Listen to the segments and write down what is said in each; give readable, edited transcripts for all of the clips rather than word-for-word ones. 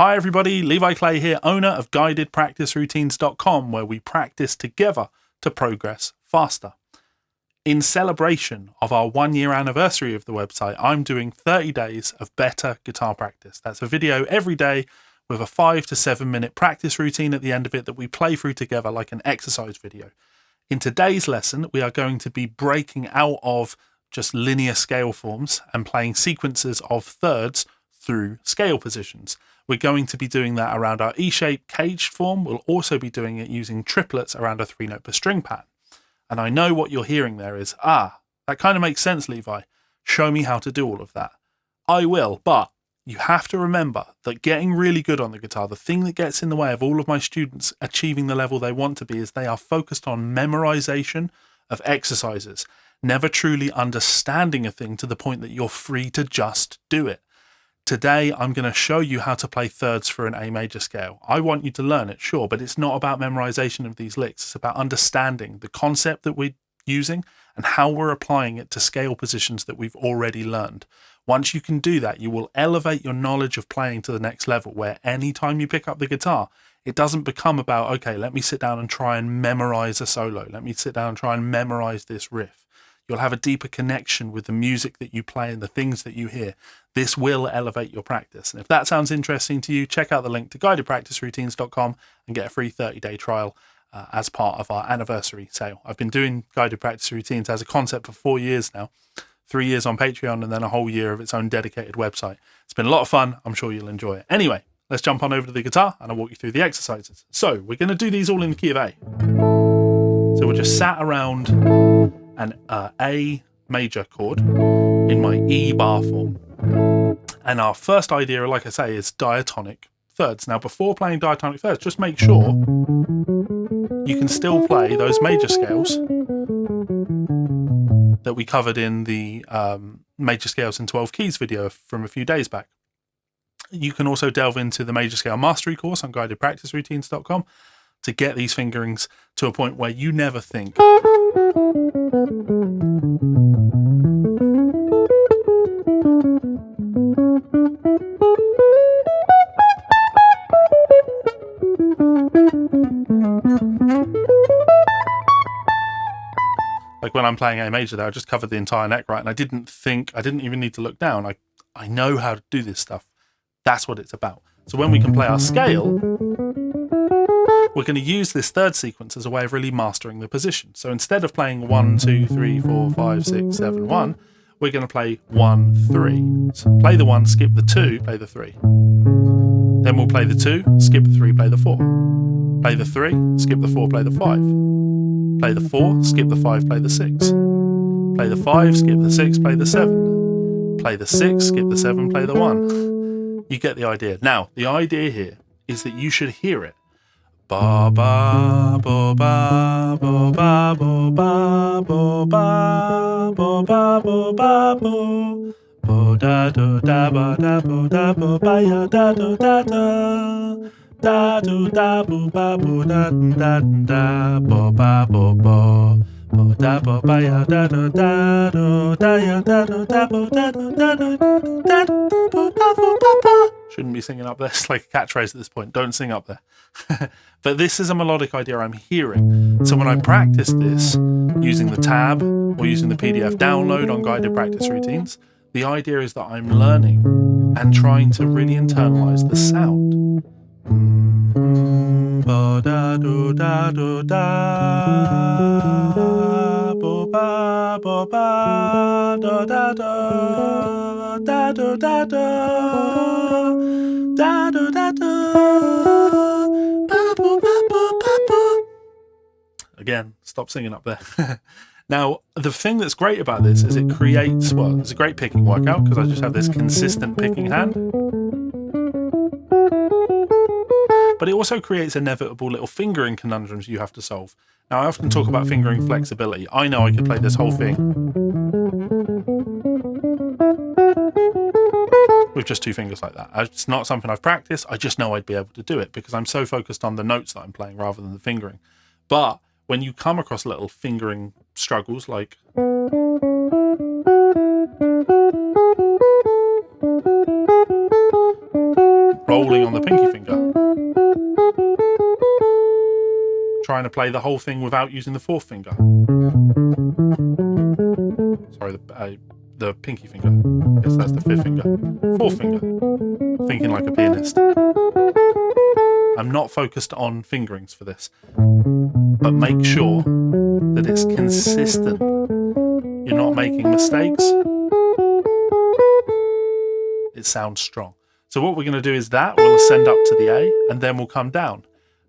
Hi everybody, Levi Clay here, owner of guidedpracticeroutines.com, where we practice together to progress faster. In celebration of our 1-year anniversary of the website, I'm doing 30 days of better guitar practice. That's a video every day with a 5 to 7 minute practice routine at the end of it that we play through together like an exercise video. In today's lesson, we are going to be breaking out of just linear scale forms and playing sequences of thirds through scale positions. We're going to be doing that around our E-shaped caged form. We'll also be doing it using triplets around a 3-note per string pattern. And I know what you're hearing there is, that kind of makes sense, Levi. Show me how to do all of that. I will, but you have to remember that getting really good on the guitar, the thing that gets in the way of all of my students achieving the level they want to be is they are focused on memorization of exercises, never truly understanding a thing to the point that you're free to just do it. Today, I'm going to show you how to play thirds for an A major scale. I want you to learn it, sure, but it's not about memorization of these licks. It's about understanding the concept that we're using and how we're applying it to scale positions that we've already learned. Once you can do that, you will elevate your knowledge of playing to the next level, where anytime you pick up the guitar, it doesn't become about, okay, let me sit down and try and memorize a solo. Let me sit down and try and memorize this riff. You'll have a deeper connection with the music that you play and the things that you hear. This will elevate your practice. And if that sounds interesting to you, check out the link to guidedpracticeroutines.com and get a free 30-day trial as part of our anniversary sale. I've been doing guided practice routines as a concept for 4 years now, 3 years on Patreon, and then a whole year of its own dedicated website. It's been a lot of fun. I'm sure you'll enjoy it. Anyway, let's jump on over to the guitar and I'll walk you through the exercises. So we're going to do these all in the key of A. So we're just sat around an A major chord in my E bar form. And our first idea, like I say, is diatonic thirds. Now, before playing diatonic thirds, just make sure you can still play those major scales that we covered in the Major Scales in 12 Keys video from a few days back. You can also delve into the Major Scale Mastery course on guidedpracticeroutines.com to get these fingerings to a point where you never think. Like when I'm playing A major there, I just covered the entire neck right, and I didn't even need to look down. I know how to do this stuff. That's what it's about. So when we can play our scale, we're going to use this third sequence as a way of really mastering the position. So instead of playing 1, 2, 3, 4, 5, 6, 7, 1, we're going to play 1, 3. So play the 1, skip the 2, play the 3. Then we'll play the 2, skip the 3, play the 4. Play the 3, skip the 4, play the 5. Play the 4, skip the 5, play the 6. Play the 5, skip the 6, play the 7. Play the 6, skip the 7, play the 1. You get the idea. Now, the idea here is that you should hear it. Ba ba ba ba ba ba ba ba ba ba ba ba ba ba ba da do da ba da bo da bo ba ya da do da da da do da bo ba bo da da da bo ba bo bo bo da bo ba ya da do da do da ya da do da bo da do da do da do bo ba bo ba ba. Shouldn't be singing up there. It's like a catchphrase at this point. Don't sing up there. But this is a melodic idea I'm hearing. So when I practice this using the tab or using the PDF download on Guided Practice Routines, the idea is that I'm learning and trying to really internalize the sound. Ba da do da do da bo ba bo ba da da da da do da da da do da da ba bo ba bo ba bo. Again, stop singing up there. Now, the thing that's great about this is it creates, well, it's a great picking workout because I just have this consistent picking hand. But it also creates inevitable little fingering conundrums you have to solve. Now, I often talk about fingering flexibility. I know I could play this whole thing with just 2 fingers like that. It's not something I've practiced. I just know I'd be able to do it because I'm so focused on the notes that I'm playing rather than the fingering. But when you come across little fingering struggles like rolling on the pinky finger. Trying to play the whole thing without using the fourth finger. Sorry, the pinky finger. Yes, that's the fifth finger. Fourth finger. Thinking like a pianist. I'm not focused on fingerings for this, but make sure that it's consistent. You're not making mistakes. It sounds strong. So what we're going to do is that we'll ascend up to the A, and then we'll come down.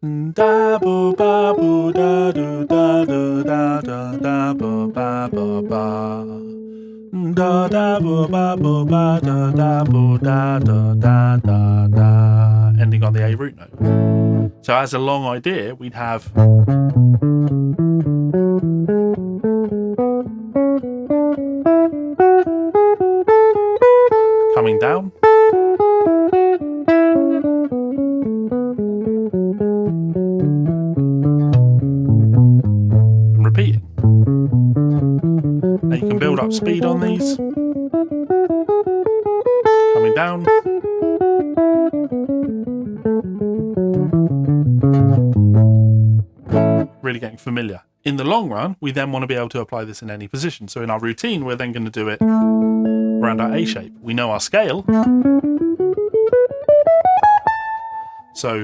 Da bo ba bo da do da do da da da bo ba bo ba. Da da bo ba bo ba da da bo da da da da da. Ending on the A root note. So as a long idea, we'd have coming down. And repeating. Now you can build up speed on these. Coming down. Really getting familiar. In the long run, we then want to be able to apply this in any position. So in our routine, we're then going to do it around our A shape. We know our scale. So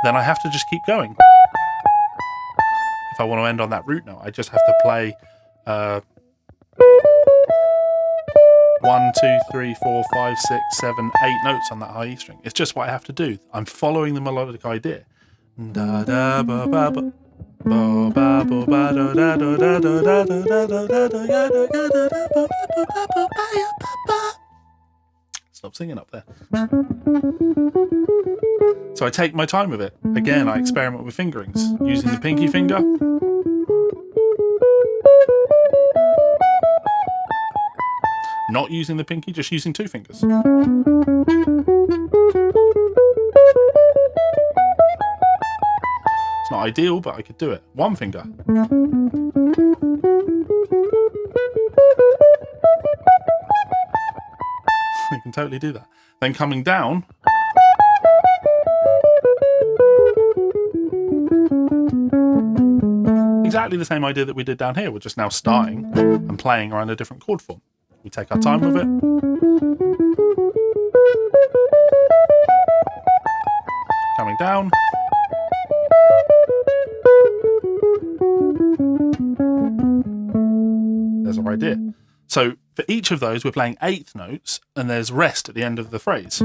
then I have to just keep going. If I want to end on that root note, I just have to play 1, 2, 3, 4, 5, 6, 7, 8 notes on that high E string. It's just what I have to do. I'm following the melodic idea. Da da ba ba ba. Ba ba ba ba da da da da da da da da da da ya da ya da da ba ba ba ba ba ya ba ba. Stop singing up there. So I take my time with it. Again, I experiment with fingerings, using the pinky finger. Not using the pinky, just using two fingers. It's not ideal, but I could do it. One finger. I can totally do that. Then coming down. Exactly the same idea that we did down here. We're just now starting and playing around a different chord form. We take our time with it. Coming down. There's our idea. So for each of those, we're playing eighth notes, and there's rest at the end of the phrase.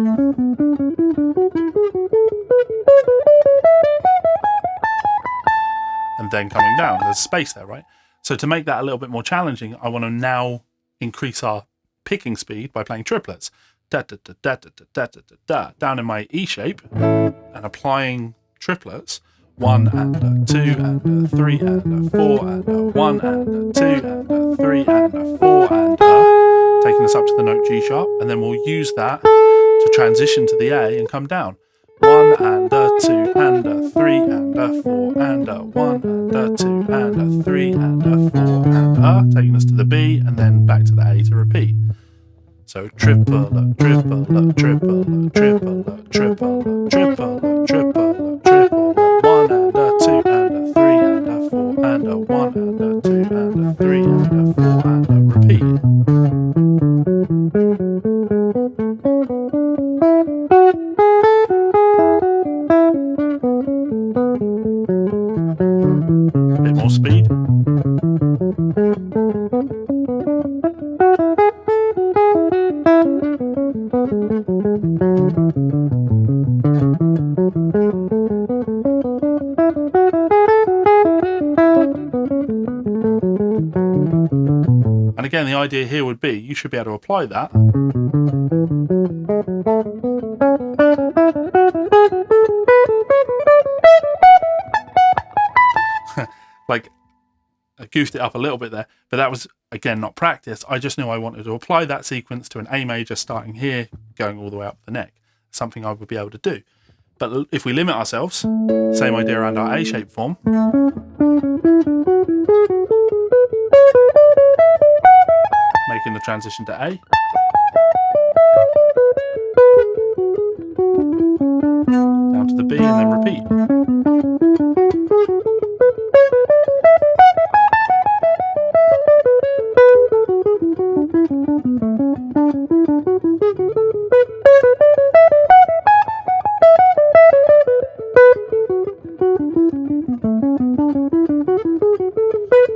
And then coming down, there's space there, right? So to make that a little bit more challenging, I want to now increase our picking speed by playing triplets. Da, da, da, da, da, da, da, da, da, down in my E shape, and applying triplets. 1 and a 2 and a 3 and a 4 and a 1 and a 2 and a 3 and a 4 and a, taking us up to the note G sharp, and then we'll use that to transition to the A and come down. 1 and a 2 and a 3 and a 4 and a 1 and a 2 and a 3 and a 4 and a, taking us to the B and then back to the A to repeat. So triple, triple, triple, triple, triple, triple, triple, triple, 1 and a 2 and a 3 and a 4 and a 1 and a 2 and a 3 and a 4 and a repeat. A bit more speed. And again, the idea here would be you should be able to apply that. Like, I goofed it up a little bit there, but that was, again, not practice. I just knew I wanted to apply that sequence to an A major starting here, going all the way up the neck. Something I would be able to do. But if we limit ourselves, same idea around our A shape form. making the transition to A. Down to the B and then repeat.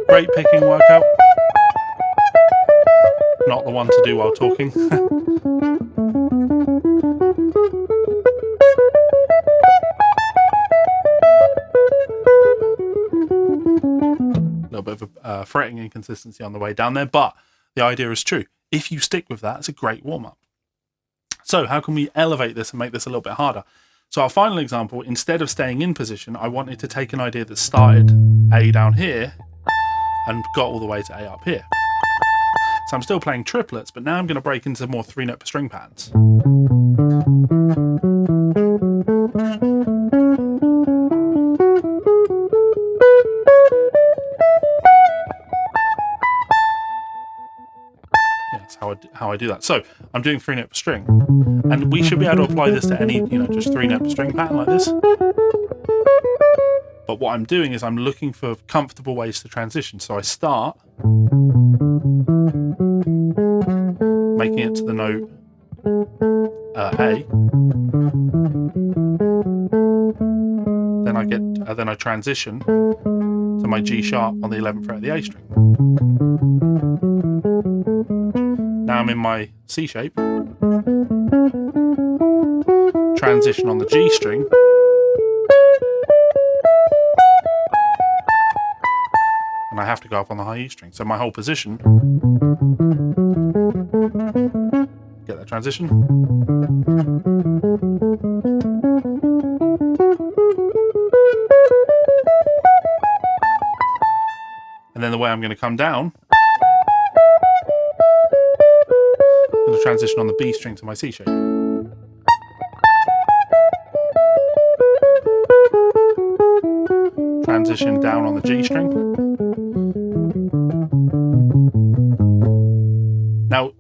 Great picking workout. Not the one to do while talking. A little bit of fretting inconsistency on the way down there, but the idea is true. If you stick with that, it's a great warm-up. So how can we elevate this and make this a little bit harder? So our final example, instead of staying in position, I wanted to take an idea that started A down here and got all the way to A up here. So I'm still playing triplets, but now I'm going to break into more 3-note per string patterns. Yeah, that's how I do that. So I'm doing 3-note per string, and we should be able to apply this to any, just 3-note per string pattern like this. But what I'm doing is I'm looking for comfortable ways to transition. So I start making it to the note A. Then I transition to my G sharp on the 11th fret of the A string. Now I'm in my C shape. Transition on the G string. And I have to go up on the high E string. So my whole position, get that transition. And then the way I'm going to come down, I'm going to transition on the B string to my C shape. Transition down on the G string. Now,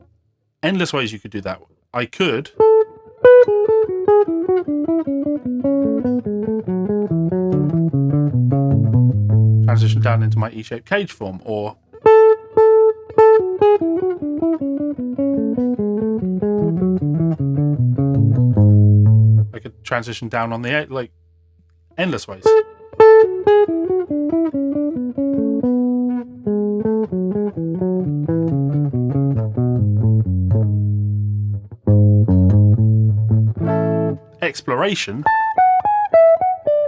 endless ways you could do that. I could transition down into my E-shaped cage form, or I could transition down on the A, like endless ways. Exploration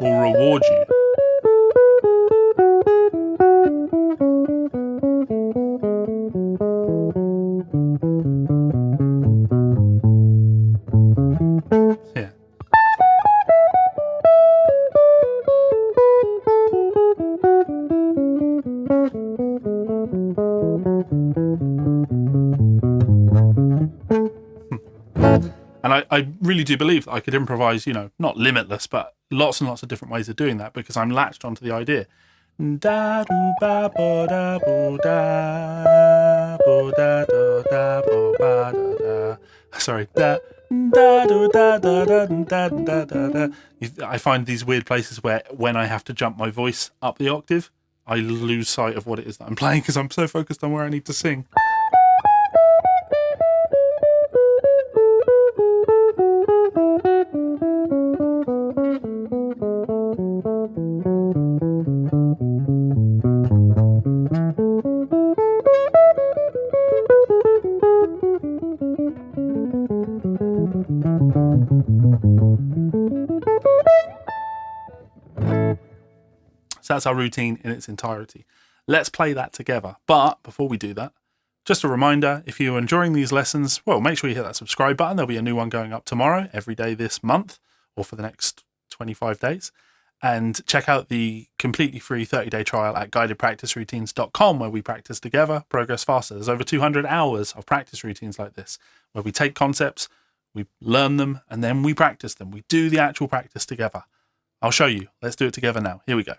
will reward you. Yeah. And I really do believe that I could improvise, not limitless, but lots and lots of different ways of doing that, because I'm latched onto the idea. Da do ba bo da bo da bo da da da bo ba da da. Sorry, da da do da da da da da da da. I find these weird places where when I have to jump my voice up the octave, I lose sight of what it is that I'm playing because I'm so focused on where I need to sing. So that's our routine in its entirety. Let's play that together. But before we do that, just a reminder, if you're enjoying these lessons, well, make sure you hit that subscribe button. There'll be a new one going up tomorrow, every day this month, or for the next 25 days. And check out the completely free 30-day trial at guidedpracticeroutines.com, where we practice together, progress faster. There's over 200 hours of practice routines like this, where we take concepts, we learn them, and then we practice them. We do the actual practice together. I'll show you. Let's do it together now. Here we go.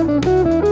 you.